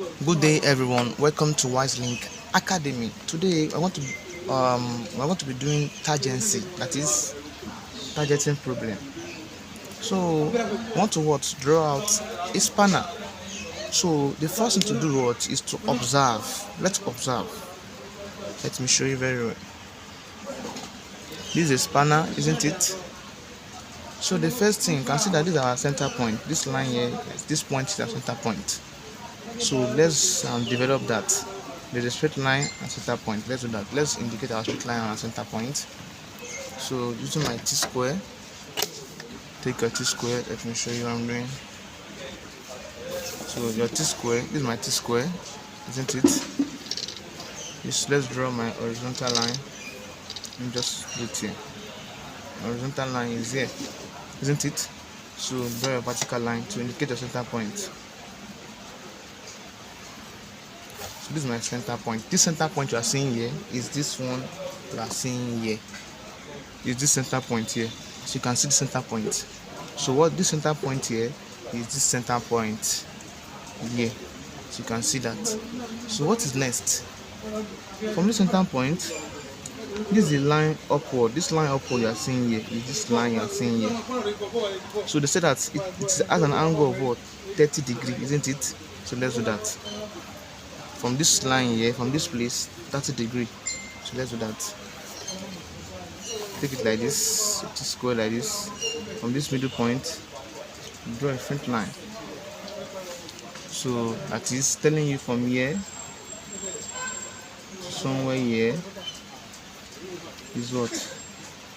Good day, everyone. Welcome to WiseLink Academy. Today, I want to be doing tangency, that is targeting problem. So, I want to draw out a spanner. So, the first thing to do is to observe. Let's observe. Let me show you very well. This is a spanner, isn't it? So, the first thing, consider this is our center point. This line here, this point is our center point. So let's develop that. There's a straight line and center point. Let's do that. Let's indicate our straight line and our center point. So using my t-square, take your t-square. Let me show you what I'm doing. So your t-square, this is my t-square, isn't it? Let's draw my horizontal line. Let me just do it here. Horizontal line is here, isn't it? So draw a vertical line to indicate the center point. So this is my center point. This center point you are seeing here is this one you are seeing here. Is this center point here. So you can see the center point. So what this center point here is this center point here. So you can see that. So what is next? From this center point, this is the line upward. This line upward you are seeing here is this line you are seeing here. So they say that it has an angle of what? 30 degrees, isn't it? So let's do that. From this line here, from this place, 30 degrees. So let's do that. Take it like this, just square like this. From this middle point, draw a front line. So that is telling you from here, somewhere here, is what?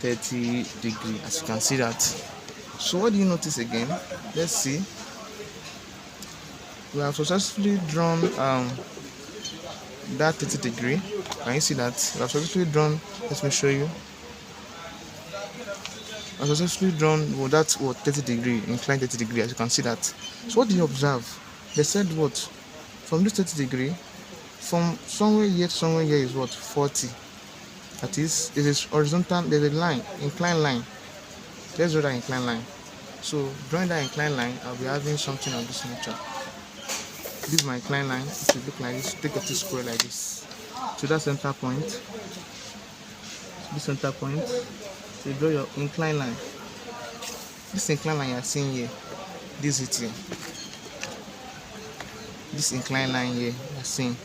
30 degrees, as you can see that. So what do you notice again? Let's see. We have successfully drawn that 30 degree. Can you see that? We have successfully drawn, let me show you. I successfully drawn that 30 degree, inclined 30 degree, as you can see that. So what do you observe? They said what? From this 30 degree, from somewhere here to somewhere here is what? 40. That is, it is horizontal, there's a line, inclined line. Let's draw that inclined line. So drawing that inclined line, I'll be having something of this nature. This is my inclined line. It will look like this. Take a t-square like this. To that center point. This center point. So you draw your inclined line. This inclined line you are seeing here. This is it here. This inclined line here you are seeing.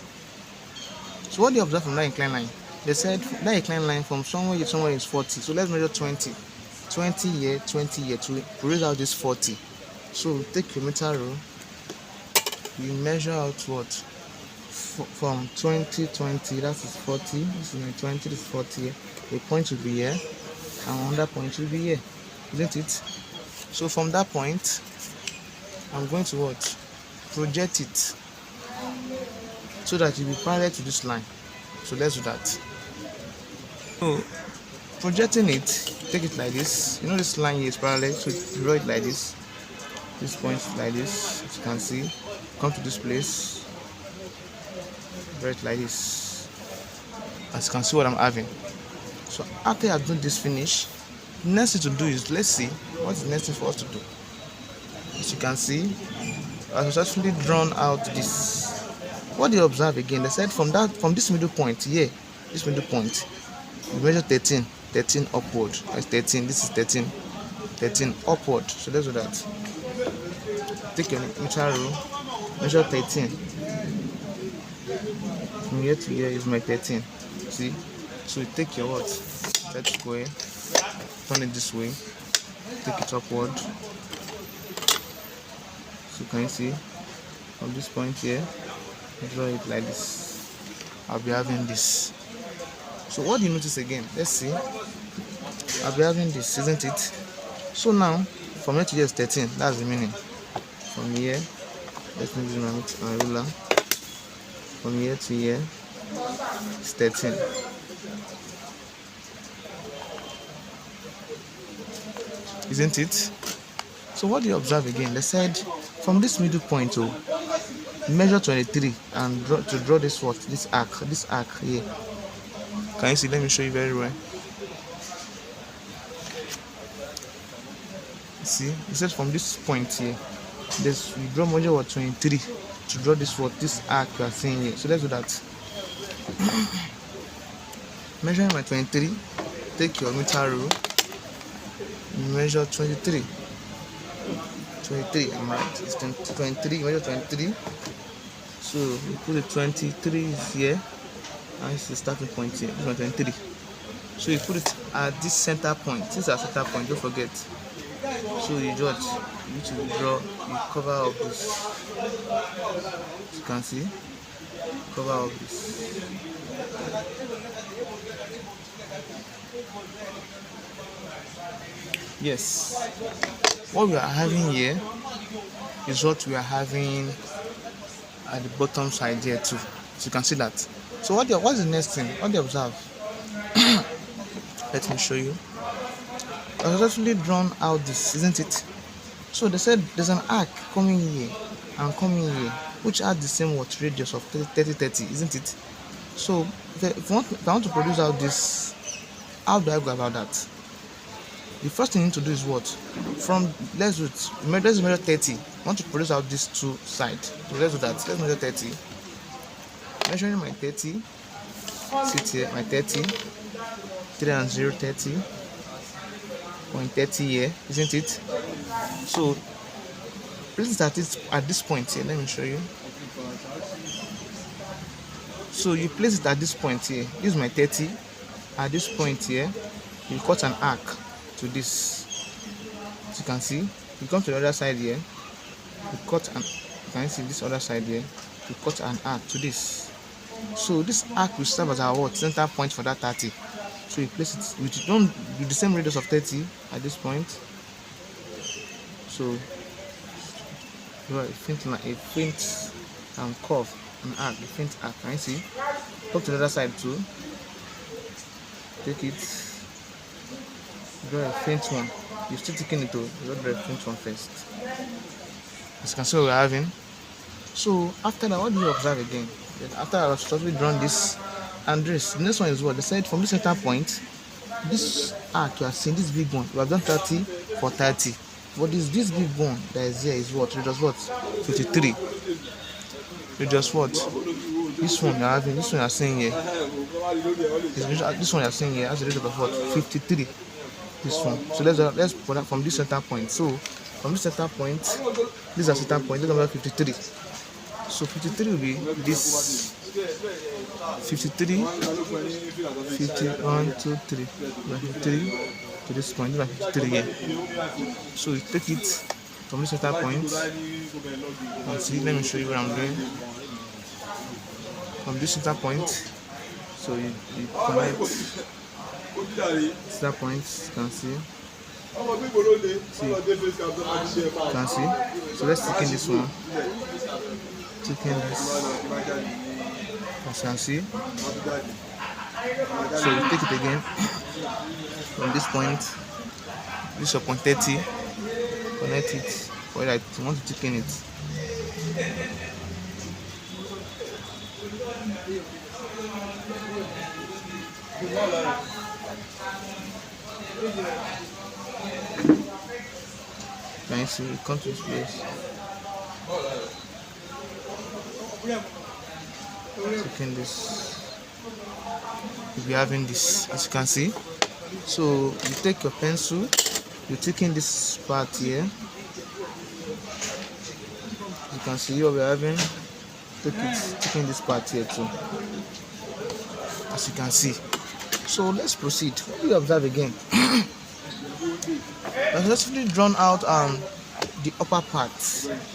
So what do you observe from that inclined line? They said that inclined line from somewhere to somewhere is 40. So let's measure 20. 20 here, 20 here to raise out this 40. So take your meter rule. You measure out what? From 20, that is 40. This is 20, this is 40 here. A point will be here, and another point will be here, isn't it? So from that point, I'm going to what? Project it so that it will be parallel to this line. So let's do that. So projecting it, take it like this. You know this line here is parallel, so draw it like this. This point like this, as you can see. Come to this place, draw it like this, as you can see what I'm having. So after I've done this finish, the next thing to do is, let's see what's the next thing for us to do. As you can see, I successfully drawn out this. What do you observe again? They said from this middle point here, this middle point, you measure 13 upward. That's 13. This is 13 upward. So let's do that. Take your meter rule. Measure 13. From here to here is my 13. See? So you take your what? Set square, turn it this way, take it upward. So can you see? From this point here, draw it like this. I'll be having this. So what do you notice again? Let's see. I'll be having this, isn't it? So now, from here to here is 13. That's the meaning. From here, let me use my ruler. From here to here is 13. Isn't it? So what do you observe again? They said from this middle point to measure 23 and draw this what? This arc here. Can you see? Let me show you very well. See, it says from this point here, you draw measure what? 23 to draw this arc you are seeing here. So let's do that. Measuring my 23, take your meter rule, measure 23. 23, I'm right. It's 23, measure 23. So you put the 23 is here, and it's the starting point here. This is 23. So you put it at this center point. This is our center point, don't forget. So you judge, you need to draw the cover of this. As you can see, cover of this. Yes, what we are having here is what we are having at the bottom side here too. So you can see that. So what's the next thing? What do you observe? Let me show you. I've successfully drawn out this, isn't it? So they said there's an arc coming here and coming here, which has the same radius of 30, isn't it? So if I want to produce out this, how do I go about that? The first thing you need to do is what? Let's measure 30. I want to produce out these two sides. So let's do that. Let's measure 30. Measuring my 30. Sit here, my 30. 3 and 0, 30. Point 30 here, isn't it? So place it at this point here. Let me show you. So you place it at this point here. This is my 30. At this point here, you cut an arc to this. As you can see, you come to the other side here. You can see this other side here. You cut an arc to this. So this arc will serve as our center point for that 30. So you place it with the same radius of 30 at this point. So a faint curve, an arc, a faint arc. Can you see? Come to the other side too. Take it. Draw a faint one. You're still taking it to draw a faint one first. As you can see what we're having. So after that, what do you observe again? Then after I've totally drawn this and this, the next one is what they said from this center point. This arc you are seeing, this big one, we have done 30 for 30. But this big one that is here is what? Radius what? 53. Radius what? This one you are having, this one you are seeing here. This one you are seeing here has a radius of what? 53. This one. So let's put that from this center point. So from this center point, this is a center point. Let's have 53. So 53 will be this. 53, 51, 2, 3, 53 to this point. This is 53 here. So you take it from this center point. And see, let me show you what I'm doing. From this center point, so you connect center point. You can see. You can see. So let's take in this one. Take in this. As you can see. So you take it again from this point. This is your point 30. Connect it. For that you want to take in it. Can you see? Come to this place. Taking this, you'll be having this, as you can see. So you take your pencil, you're taking this part here. You can see what we're having. Taking this part here too, as you can see. So let's proceed. What do you observe again? I've successfully drawn out the upper part.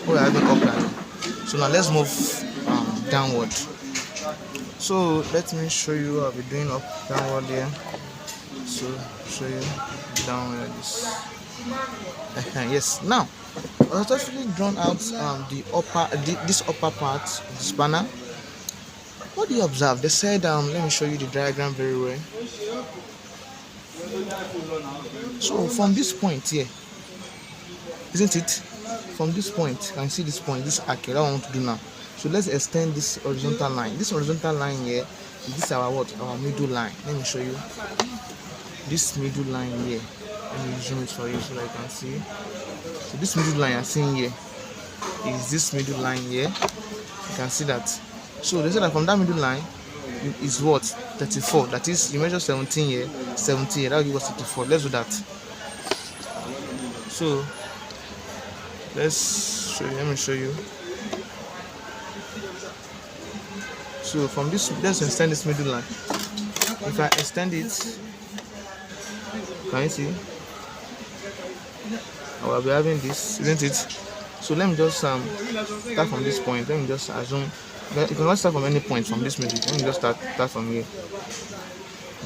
We're having upper. So now let's move downward. So let me show you what I'll be doing downward here. So show you downward like this. Yes. Now I've successfully drawn out this upper part of the spanner. What do you observe? They said let me show you the diagram very well. So from this point here, isn't it? From this point, you can see this point, this arc. That's what I want to do now. So let's extend this horizontal line. This horizontal line here, this is our what? Our middle line. Let me show you. This middle line here. Let me zoom it for you so that you can see. So this middle line you're seeing here is this middle line here. You can see that. So they said that from that middle line is what 34. That is, you measure 17 here, 17 here. That will give us 34. Let's do that. So let's show you. Let me show you. So from this, let's extend this middle line. If I extend it, can you see? I will be having this, isn't it? So let me just start from this point. Let me just assume that you cannot start from any point from this middle. Let me just start from here.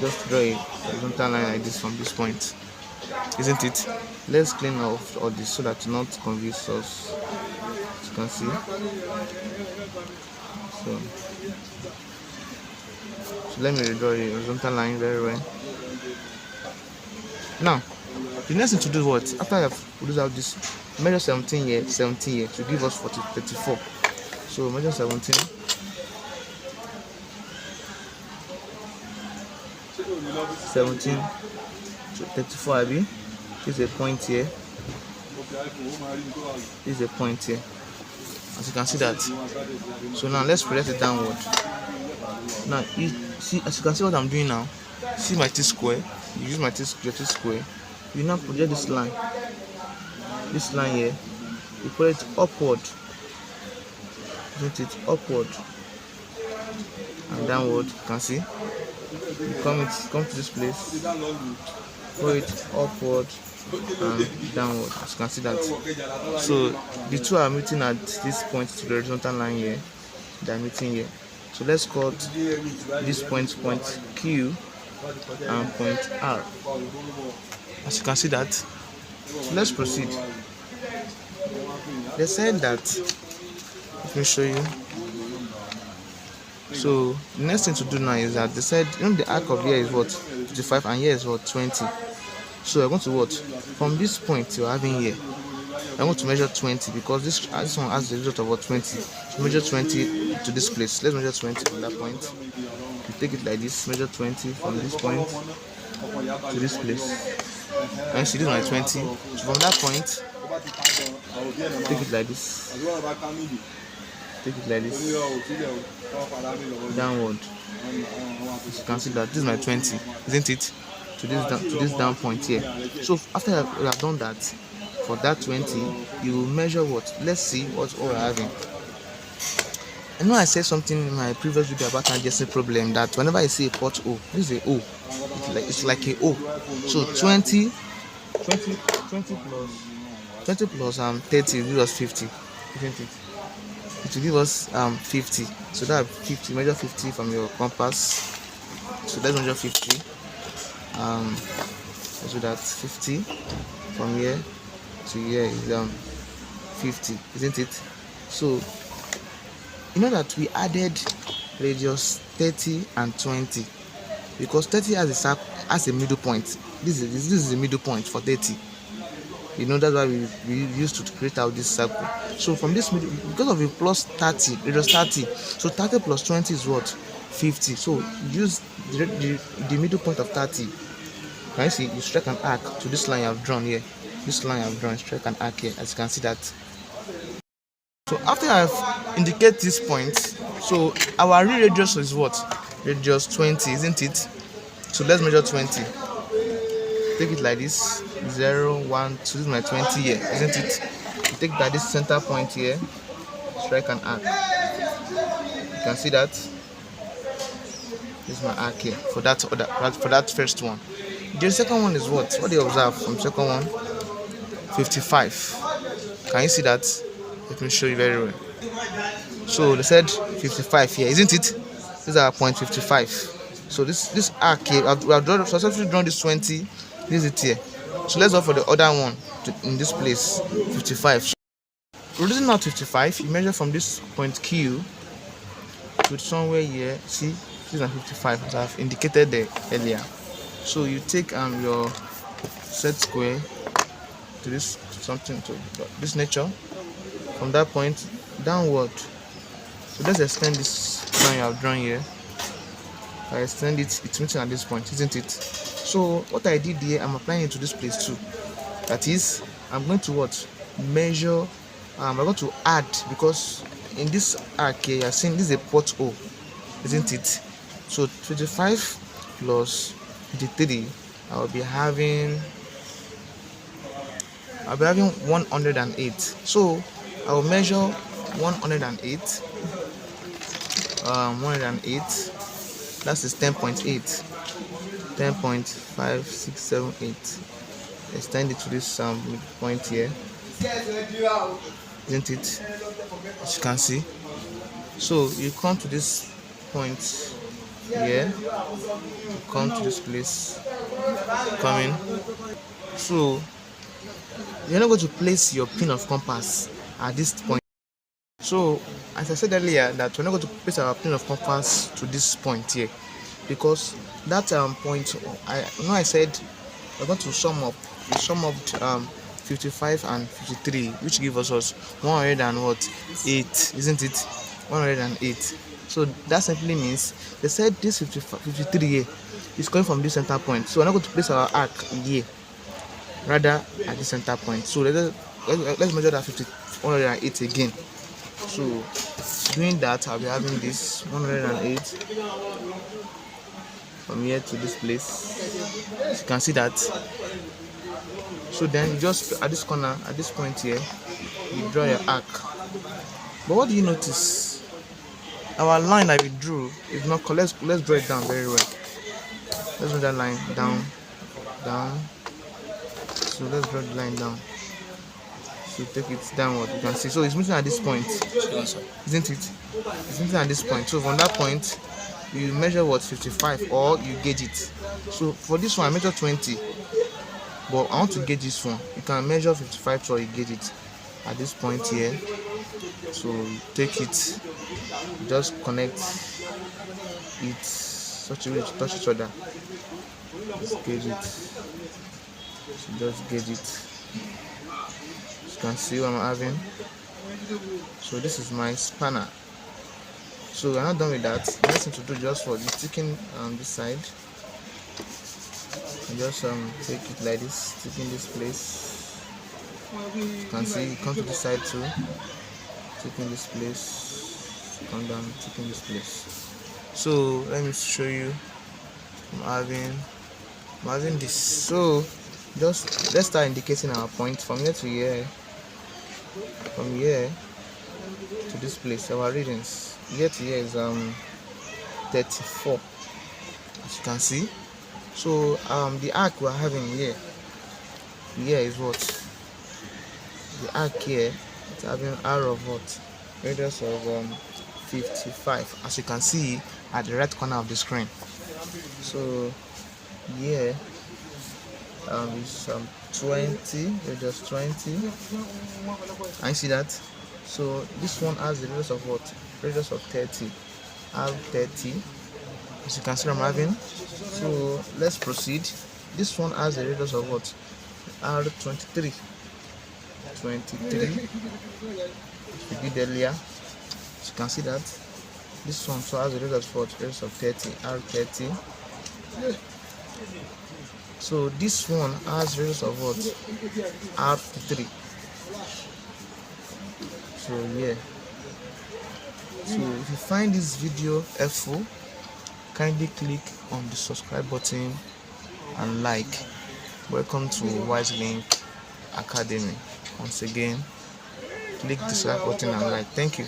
Just draw a horizontal line like this from this point, isn't it? Let's clean off all this so that not confuse us. As you can see. So let me redraw a horizontal line very well. Now, the next thing to do is what? After I have produced out this, measure 17 here, 17 here to give us 34. So measure 17. To 34, Abby. This is a point here. This is a point here. As you can see that. So now let's project it downward. Now you see, as you can see what I'm doing now. See my T-square. You use my T-square. You now project this line. This line here. You put it upward. Isn't it? Upward and downward. You can see. You come to this place. Put it upward and downward. As you can see that. So the two are meeting at this point to the horizontal line here. They are meeting here. So let's call this point Q and point R. As you can see that. So let's proceed. They said that, let me show you. So the next thing to do now is that they said, the arc of here is what 55 and here is what 20. So I'm going to what from this point you're having here, I'm going to measure 20 because this one has the result of what 20. So measure 20 to this place. Let's measure 20 from that point. You take it like this, measure 20 from this point to this place. And see, this is my 20. So from that point, take it like this. Take it like this. Downward. As you can see that this is my 20, isn't it? To this down point here. So after you have done that, for that 20, you will measure what? Let's see what we're having. I know I said something in my previous video about adjacent problem that whenever I see a pot O, this is a O. It's like a O. So 20 plus 30 will give us 50, isn't it? It will give us 50. So that 50, measure 50 from your compass. So let's measure 50. Let's do that 50 from here to here is 50, isn't it? So you know that we added radius 30 and 20 because 30 has a middle point. This is the middle point for 30. You know, that's why we used to create out this circle. So from this middle, because of the plus 30, radius 30, so 30 plus 20 is what 50. So use the middle point of 30. Can you see? You strike an arc to this line I've drawn here. This line I've drawn, strike an arc here. As you can see that. So after I've indicated this point, so our real radius is what? Radius 20, isn't it? So let's measure 20. Take it like this. 0, 1, 2. This is my 20 here, isn't it? You take that this center point here, strike an arc. You can see that. This is my arc here for that first one. The second one is what? What do you observe from second one? 55. Can you see that? Let me show you very well. So they said 55 here, isn't it? This is our point 55. So this arc here, we have successfully drawn this 20. This is it here. So let's go for the other one in this place, 55. So reducing out 55, you measure from this point Q to somewhere here. See, this is 55 as I've indicated there earlier. So you take your set square to this something to this nature from that point downward. So let's extend this line you have drawn here. I extend it, it's meeting at this point, isn't it? So what I did here, I'm applying it to this place too. That is, I'm going to what? Measure. I'm going to add, because in this arc here, you're seeing this is a port O, isn't it? So 25 plus 53, I'll be having 108. So I'll measure 108. 108. That is 10.8. 10.5678. Extend it to this point here, isn't it? As you can see. So you come to this point here, come to this place, coming. So you're not going to place your pin of compass at this point. So as I said earlier, that we're not going to place our pin of compass to this point here, because that point, I said we're going to sum up 55 and 53, which gives us 108, isn't it? 108. So that simply means they said this 53 here is coming from this center point. So we're not going to place our arc here, rather at the center point. So let's measure that 108 again. So doing that, I'll be having this 108 from here to this place. You can see that. So then you just at this corner, at this point here, you draw your arc. But what do you notice? Our line that we drew is not correct. Let's draw it down very well. Let's draw that line down. So let's draw the line down. So take it downward. You can see. So it's meeting at this point, isn't it? It's meeting at this point. So from that point, you measure what, 55, or you gauge it. So for this one, I measure 20. But I want to gauge this one. You can measure 55, or you gauge it at this point here. So you take it, just connect it such a way to touch each other. Just gauge it. So just gauge it. You can see what I'm having. So this is my spanner. So we're not done with that. The next thing to do just for the sticking this side. Just take it like this, stick in this place. You can see, come to this side too, stick in this place, come down, stick in this place. So let me show you. I'm having this. So just let's start indicating our point from here to here, from here to this place. Our readings here to here is 34, as you can see. So the arc we're having here is what? The arc here is having r of what? Radius of 55, as you can see at the right corner of the screen. So here is 20, radius 20. I see that. So this one has the radius of what? Radius of 30, r30, as you can see I'm having. So let's proceed. This one has a radius of what? R23. 23. We did earlier. So you can see that. This one so has a radius of what? Radius of 30. R30. So this one has radius of what? R53. So yeah. So if you find this video helpful, kindly click on the subscribe button and like. Welcome to WiseLink Academy. Once again, click the subscribe button and like. Thank you.